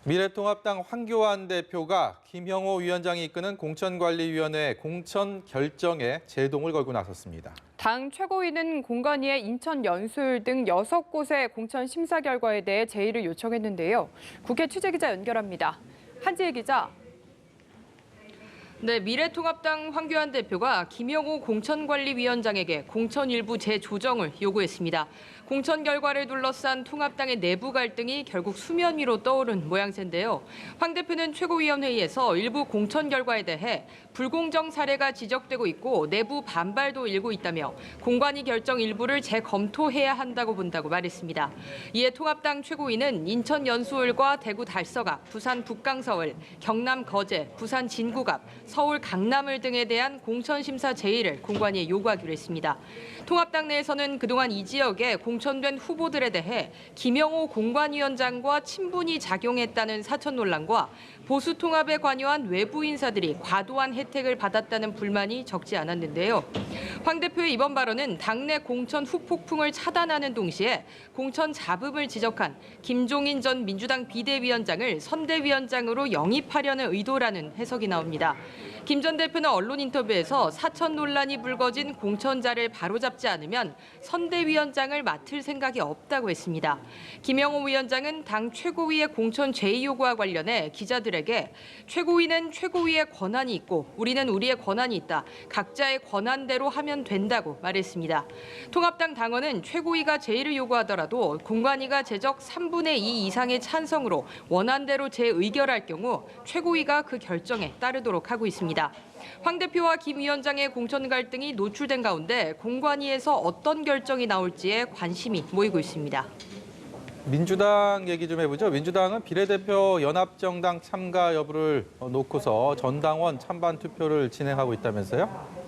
미래통합당 황교안 대표가 김형호 위원장이 이끄는 공천관리위원회 공천 결정에 제동을 걸고 나섰습니다. 당 최고위는 공관위의 인천 연수울 등 6곳의 공천 심사 결과에 대해 제의를 요청했는데요. 국회 취재기자 연결합니다. 한지혜 기자. 네, 미래통합당 황교안 대표가 김형호 공천관리위원장에게 공천 일부 재조정을 요구했습니다. 공천 결과를 둘러싼 통합당의 내부 갈등이 결국 수면 위로 떠오른 모양새인데요. 황 대표는 최고위원회의에서 일부 공천 결과에 대해 불공정 사례가 지적되고 있고 내부 반발도 일고 있다며 공관위 결정 일부를 재검토해야 한다고 본다고 말했습니다. 이에 통합당 최고위는 인천 연수울과 대구 달서갑, 부산 북강서울, 경남 거제, 부산 진구갑, 서울 강남을 등에 대한 공천심사 제의를 공관위에 요구하기로 했습니다. 통합당 내에서는 그동안 이 지역에 공천된 후보들에 대해 김형호 공관위원장과 친분이 작용했다는 사천 논란과 보수 통합에 관여한 외부 인사들이 과도한 혜택을 받았다는 불만이 적지 않았는데요. 황 대표의 이번 발언은 당내 공천 후폭풍을 차단하는 동시에 공천 잡음을 지적한 김종인 전 민주당 비대위원장을 선대위원장으로 영입하려는 의도라는 해석이 나옵니다. 김 전 대표는 언론 인터뷰에서 사천 논란이 불거진 공천자를 바로잡지 않으면 선대위원장을 맡을 생각이 없다고 했습니다. 김형호 위원장은 당 최고위의 공천 제의 요구와 관련해 기자들에게 최고위는 최고위의 권한이 있고 우리는 우리의 권한이 있다. 각자의 권한대로 하면 된다고 말했습니다. 통합당 당원은 최고위가 제의를 요구하더라도 공관위가 제적 3분의 2 이상의 찬성으로 원안대로 재의결할 경우 최고위가 그 결정에 따르도록 하고 있습니다. 황 대표와 김 위원장의 공천 갈등이 노출된 가운데 공관위에서 어떤 결정이 나올지에 관심이 모이고 있습니다. 민주당 얘기 좀 해보죠. 민주당은 비례대표 연합정당 참가 여부를 놓고서 전당원 찬반 투표를 진행하고 있다면서요?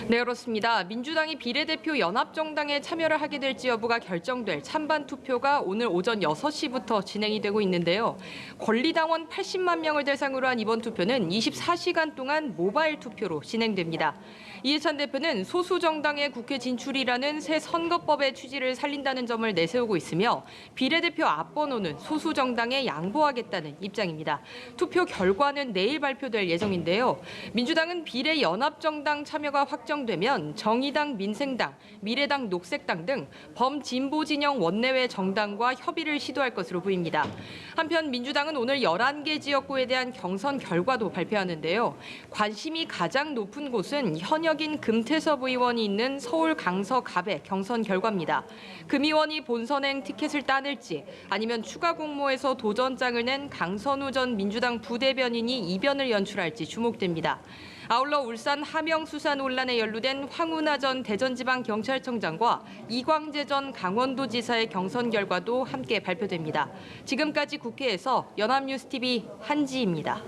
네, 그렇습니다. 민주당이 비례대표 연합정당에 참여를 하게 될지 여부가 결정될 찬반 투표가 오늘 오전 6시부터 진행이 되고 있는데요. 권리당원 80만 명을 대상으로 한 이번 투표는 24시간 동안 모바일 투표로 진행됩니다. 이해찬 대표는 소수정당의 국회 진출이라는 새 선거법의 취지를 살린다는 점을 내세우고 있으며 비례대표 앞번호는 소수정당에 양보하겠다는 입장입니다. 투표 결과는 내일 발표될 예정인데요. 민주당은 비례연합정당 참여가 확정되면 정의당, 민생당, 미래당, 녹색당 등 범진보 진영 원내외 정당과 협의를 시도할 것으로 보입니다. 한편 민주당은 오늘 11개 지역구에 대한 경선 결과도 발표하는데요. 관심이 가장 높은 곳은 현역인 금태섭 의원이 있는 서울 강서갑의 경선 결과입니다. 금 의원이 본선행 티켓을 따낼지 아니면 추가 공모에서 도전장을 낸 강선우 전 민주당 부대변인이 이변을 연출할지 주목됩니다. 아울러 울산 하명 수사 논란에 연루된 황운하 전 대전지방경찰청장과 이광재 전 강원도지사의 경선 결과도 함께 발표됩니다. 지금까지 국회에서 연합뉴스TV 한지입니다.